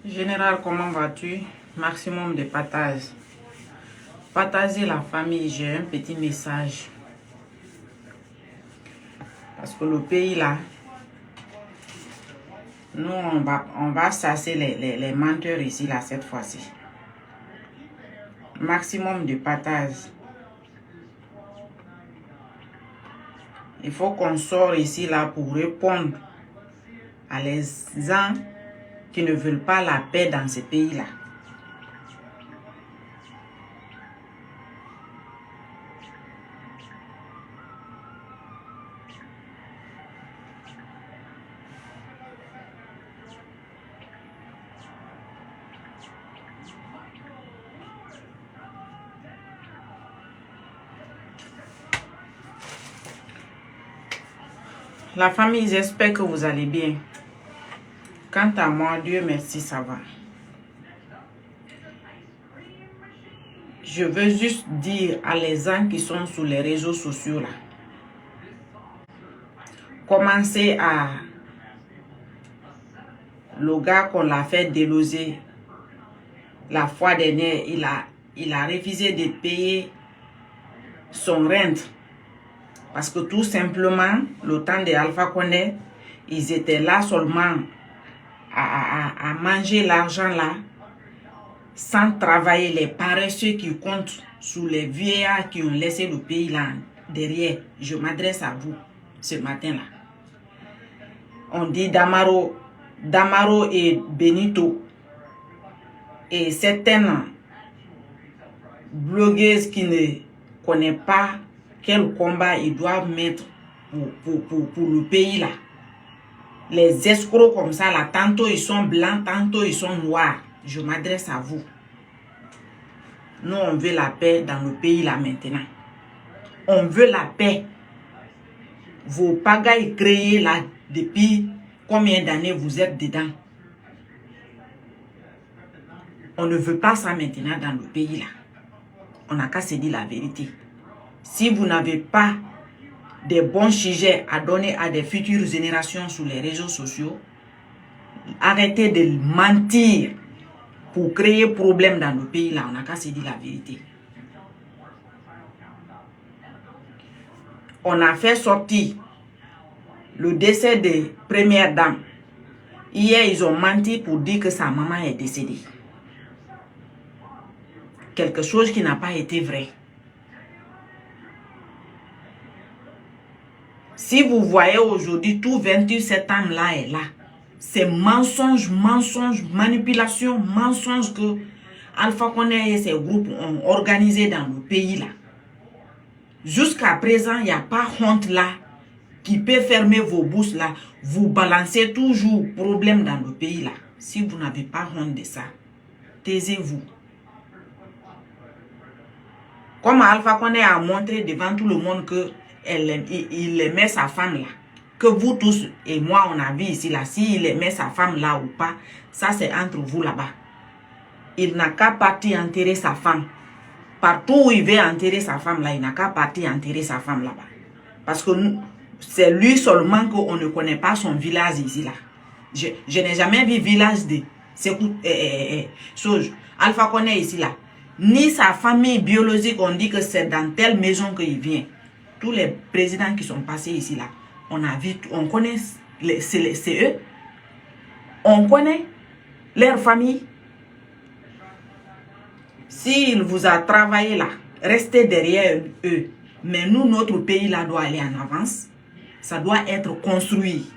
Général, comment vas-tu? Maximum de partage. Partagez la famille, j'ai un petit message. Parce que le pays là, nous on va chasser les menteurs ici là cette fois-ci. Maximum de partage. Il faut qu'on sorte ici là pour répondre à les gens qui ne veulent pas la paix dans ce pays là. La famille, j'espère que vous allez bien. Quant à moi, Dieu merci, ça va. Je veux juste dire à les gens qui sont sur les réseaux sociaux là, commencez à... Le gars qu'on l'a fait déloger la fois dernière, il a refusé de payer son rente. Parce que tout simplement, le temps de Alpha Condé, ils étaient là seulement à manger l'argent là, sans travailler, les paresseux qui comptent sur les vieillards qui ont laissé le pays là derrière. Je m'adresse à vous ce matin là. On dit Damaro et Benito et certaines blogueuses qui ne connaissent pas quel combat ils doivent mettre pour le pays là. Les escrocs comme ça là, tantôt ils sont blancs, tantôt ils sont noirs. Je m'adresse à vous. Nous on veut la paix dans le pays là maintenant. On veut la paix. Vos pagailles créées là depuis combien d'années vous êtes dedans? On ne veut pas ça maintenant dans le pays là. On n'a qu'à se dire la vérité. Si vous n'avez pas des bons sujets à donner à des futures générations sur les réseaux sociaux, arrêtez de mentir pour créer problème dans le pays là. On n'a qu'à se dire la vérité. On a fait sortir le décès de première dame. Hier, ils ont menti pour dire que sa maman est décédée. Quelque chose qui n'a pas été vrai. Si vous voyez aujourd'hui, tout 28 septembre là est là. C'est mensonge, manipulation, mensonge que Alpha Condé et ses groupes ont organisé dans le pays là. Jusqu'à présent, il n'y a pas honte là qui peut fermer vos bouches là. Vous balancez toujours problème dans le pays là. Si vous n'avez pas honte de ça, taisez-vous. Comme Alpha Condé a montré devant tout le monde que il aimait sa femme là. Que vous tous et moi on a vu ici là. S'il aimait sa femme là ou pas, ça c'est entre vous là-bas. Il n'a qu'à partir enterrer sa femme. Partout où il veut enterrer sa femme là, il n'a qu'à partir enterrer sa femme là-bas. Parce que c'est lui seulement qu'on ne connaît pas son village ici là. Je n'ai jamais vu village de Alpha Condé ici là. Ni sa famille biologique, on dit que c'est dans telle maison qu'il vient. Tous les présidents qui sont passés ici là, on a vu, on connaît c'est eux. On connaît leur famille. S'il vous a travaillé là, restez derrière eux. Mais nous, notre pays là doit aller en avance. Ça doit être construit.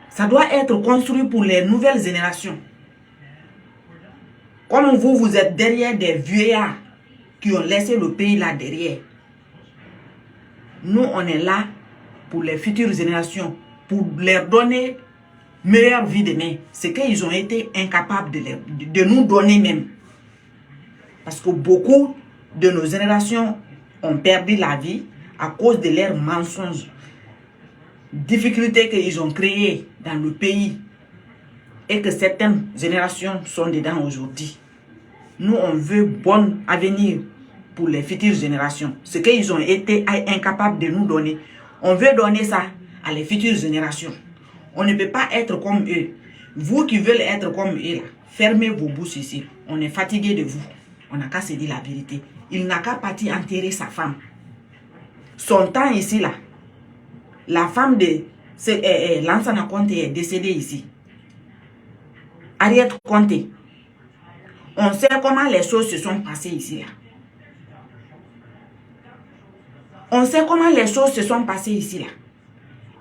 Ça doit être construit pour les nouvelles générations. Comme vous, vous êtes derrière des vieillards qui ont laissé le pays là derrière. Nous, on est là pour les futures générations, pour leur donner meilleure vie demain, c'est qu'ils ont été incapables de nous donner même. Parce que beaucoup de nos générations ont perdu la vie à cause de leurs mensonges, difficultés qu'ils ont créées dans le pays et que certaines générations sont dedans aujourd'hui. Nous, on veut bon avenir pour les futures générations. Ce qu'ils ont été incapables de nous donner, on veut donner ça à les futures générations. On ne peut pas être comme eux. Vous qui veulent être comme eux, là, fermez vos bouches ici. On est fatigué de vous. On n'a qu'à se dire la vérité. Il n'a qu'à partir enterrer sa femme. Son temps ici, là, la femme de Lansana Conté est décédée ici. Ariette Conté. On sait comment les choses se sont passées ici, là. On sait comment les choses se sont passées ici, là.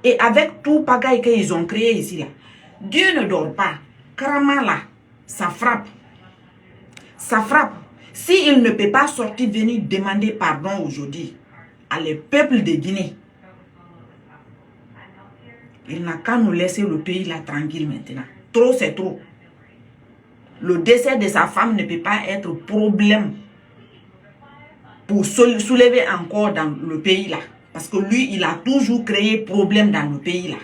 Et avec tout pagaille qu'ils ont créé ici, là, Dieu ne dort pas. Karama, là, ça frappe. Ça frappe. S'il ne peut pas sortir, venir demander pardon aujourd'hui à le peuple de Guinée, il n'a qu'à nous laisser le pays là tranquille maintenant. Trop, c'est trop. Le décès de sa femme ne peut pas être problème pour soulever encore dans le pays là. Parce que lui, il a toujours créé problème dans le pays là.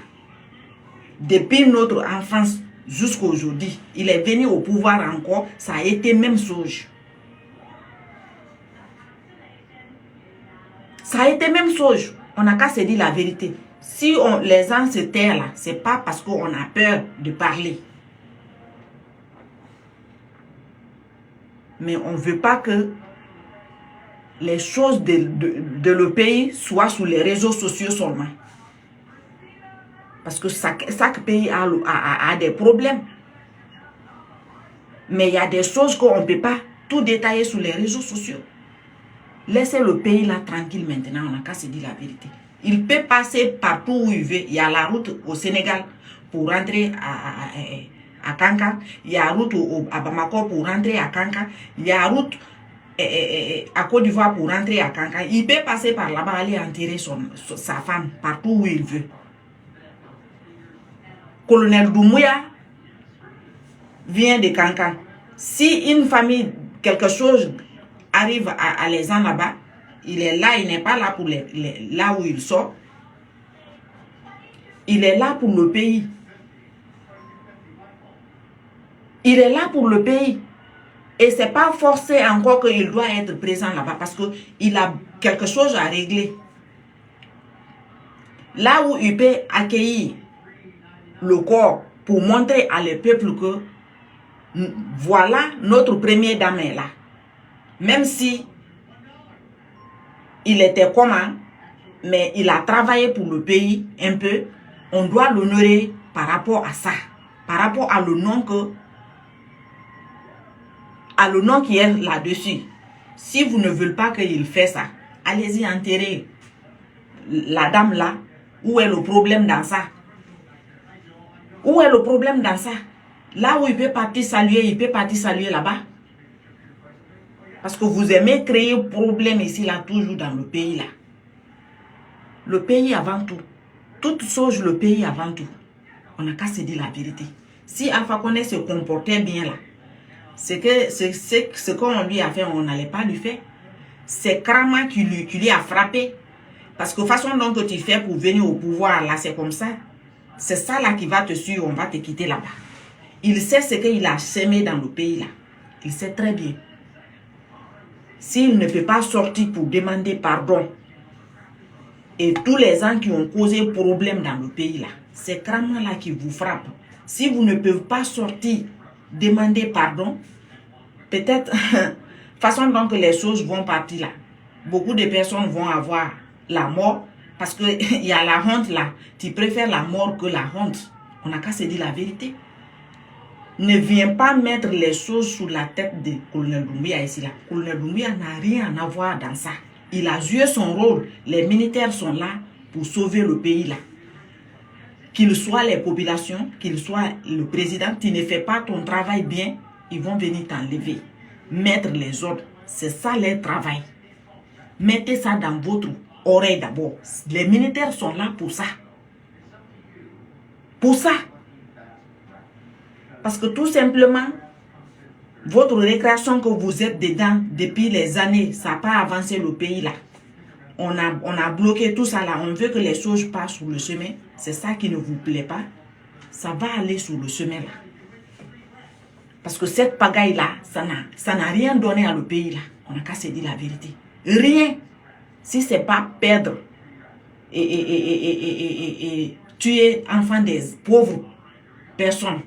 Depuis notre enfance jusqu'à aujourd'hui, il est venu au pouvoir encore, ça a été même chose. Ça a été même chose. On n'a qu'à se dire la vérité. Si les gens se taisent là, c'est pas parce qu'on a peur de parler. Mais on ne veut pas que les choses de le pays soient sur les réseaux sociaux seulement. Parce que chaque pays a des problèmes. Mais il y a des choses qu'on ne peut pas tout détailler sur les réseaux sociaux. Laissez le pays là tranquille maintenant, on n'a qu'à se dire la vérité. Il peut passer partout où il veut. Il y a la route au Sénégal pour rentrer à Kanka. Il y a la route à Bamako pour rentrer à Kanka. Il y a la route à Côte d'Ivoire pour rentrer à Kanka. Il peut passer par là-bas, aller enterrer sa femme partout où il veut. Colonel Doumbouya vient de Kanka. Si une famille, quelque chose arrive à les gens là-bas, il est là, il n'est pas là pour là où il sort. Il est là pour le pays. Il est là pour le pays. Et ce n'est pas forcé encore qu'il doit être présent là-bas parce qu'il a quelque chose à régler. Là où il peut accueillir le corps pour montrer à le peuple que voilà, notre première dame est là. Même si il était comment, mais il a travaillé pour le pays un peu, on doit l'honorer par rapport à ça, par rapport à le nom qui est là-dessus. Si vous ne voulez pas qu'il fasse ça, allez-y enterrer la dame là. Où est le problème dans ça? Où est le problème dans ça? Là où il peut partir saluer, il peut partir saluer là-bas. Parce que vous aimez créer problème ici, là, toujours dans le pays, là. Le pays avant tout. Toute chose, le pays avant tout. On n'a qu'à se dire la vérité. Si Alpha Condé se comportait bien, là, c'est que ce qu'on lui a fait, on n'allait pas lui faire. C'est Krama qui lui a frappé. Parce que la façon dont tu fais pour venir au pouvoir, là, c'est comme ça. C'est ça, là, qui va te suivre, on va te quitter là-bas. Il sait ce qu'il a semé dans le pays, là. Il sait très bien. S'il ne peut pas sortir pour demander pardon, et tous les gens qui ont causé problème dans le pays là, c'est Krama là qui vous frappe. Si vous ne pouvez pas sortir, demander pardon, peut-être, façon dont les choses vont partir là, beaucoup de personnes vont avoir la mort, parce qu'il y a la honte là. Tu préfères la mort que la honte. On n'a qu'à se dire la vérité. Ne viens pas mettre les choses sous la tête de Colonel Doumbouya ici là. Colonel Doumbouya n'a rien à voir dans ça. Il a joué son rôle. Les militaires sont là pour sauver le pays là. Qu'ils soient les populations, qu'ils soient le président, tu ne fais pas ton travail bien, ils vont venir t'enlever. Mettre les ordres, c'est ça leur travail. Mettez ça dans votre oreille d'abord. Les militaires sont là pour ça. Pour ça. Parce que tout simplement, votre récréation que vous êtes dedans depuis les années, ça n'a pas avancé le pays là. On a bloqué tout ça là. On veut que les choses passent sur le chemin. C'est ça qui ne vous plaît pas. Ça va aller sur le chemin là. Parce que cette pagaille là, ça n'a rien donné à le pays là. On n'a qu'à se dire la vérité. Rien. Si ce n'est pas perdre et tuer enfants des pauvres personnes.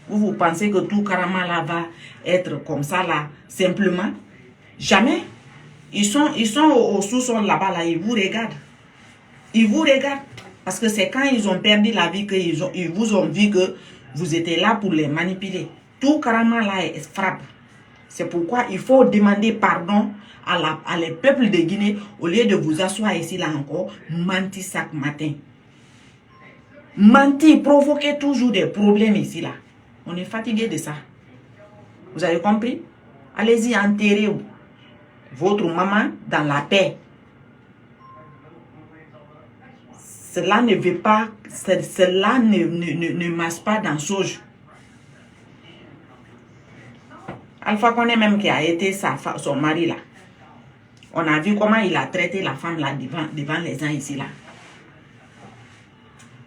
Vous pensez que tout Karama là va être comme ça là, simplement? Jamais. Ils sont au sous-sol là-bas, là, ils vous regardent. Ils vous regardent. Parce que c'est quand ils ont perdu la vie qu'ils vous ont vu que vous étiez là pour les manipuler. Tout Karama là frappe. C'est pourquoi il faut demander pardon à les peuples de Guinée au lieu de vous asseoir ici là encore, mentir chaque matin. Mentir, provoquer toujours des problèmes ici là. On est fatigué de ça. Vous avez compris? Allez-y enterrer votre maman dans la paix. Cela ne veut pas, cela ne marche pas dans Soge. Alpha Condé même qui a été son mari là. On a vu comment il a traité la femme là devant les gens ici là.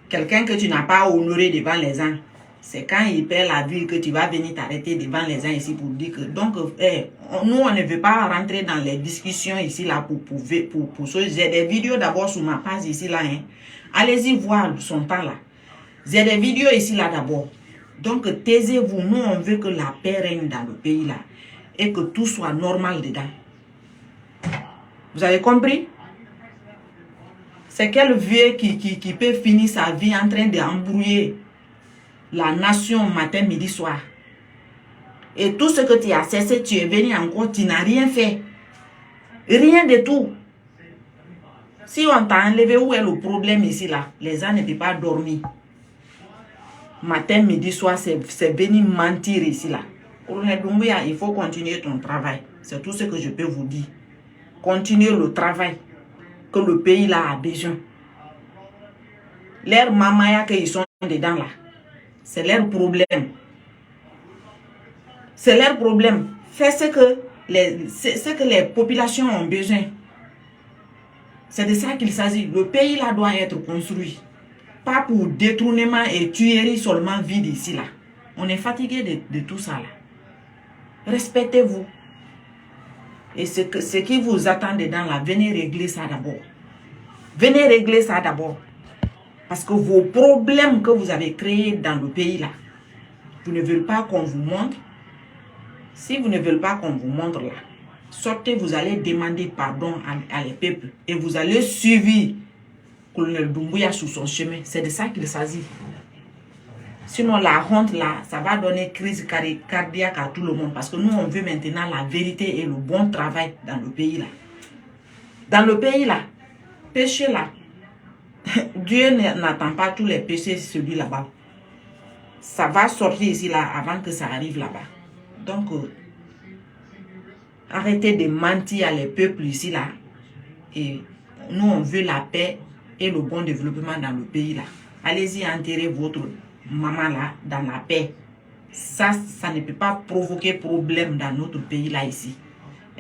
Quelqu'un que tu n'as pas honoré devant les gens. C'est quand il perd la vie que tu vas venir t'arrêter devant les gens ici pour dire que... Donc, nous, on ne veut pas rentrer dans les discussions ici là pour ça. J'ai des vidéos d'abord sur ma page ici là. Hein. Allez-y voir son temps là. J'ai des vidéos ici là d'abord. Donc, taisez-vous. Nous, on veut que la paix règne dans le pays là. Et que tout soit normal dedans. Vous avez compris? C'est quel vieux qui peut finir sa vie en train d'embrouiller la nation matin, midi, soir. Et tout ce que tu as cessé, tu es venu encore, tu n'as rien fait. Rien de tout. Si on t'a enlevé, où est le problème ici là? Les gens ne peuvent pas dormir. Matin, midi, soir, c'est venir mentir ici là. Colonel Doumbouya, il faut continuer ton travail. C'est tout ce que je peux vous dire. Continuez le travail que le pays là a besoin. Leurs mamaya qu'ils sont dedans là. C'est leur problème. C'est leur problème. Faites ce que les populations ont besoin. C'est de ça qu'il s'agit. Le pays là doit être construit. Pas pour détournement et tuerie seulement vide ici là. On est fatigué de tout ça là. Respectez-vous. Et ce qui vous attend dedans là, venez régler ça d'abord. Venez régler ça d'abord. Parce que vos problèmes que vous avez créés dans le pays là, vous ne voulez pas qu'on vous montre. Si vous ne voulez pas qu'on vous montre là, sortez, vous allez demander pardon à les peuples. Et vous allez suivre Colonel Doumbouya sur son chemin. C'est de ça qu'il s'agit. Sinon la honte là, ça va donner crise cardiaque à tout le monde. Parce que nous, on veut maintenant la vérité et le bon travail dans le pays là. Dans le pays là, péché là. Dieu n'attend pas tous les péchés celui là-bas. Ça va sortir ici là avant que ça arrive là-bas. Donc, arrêtez de mentir à les peuples ici là. Et nous, on veut la paix et le bon développement dans le pays là. Allez-y enterrer votre maman là dans la paix. Ça ne peut pas provoquer problème dans notre pays là ici.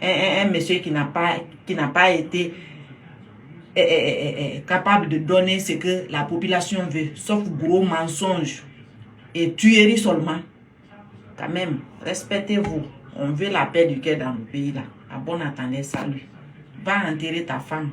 Un monsieur qui n'a pas été capable de donner ce que la population veut, sauf gros mensonges et tuerie seulement. Quand même, respectez-vous. On veut la paix du cœur dans le pays là. À bon entendeur, salut. Va enterrer ta femme.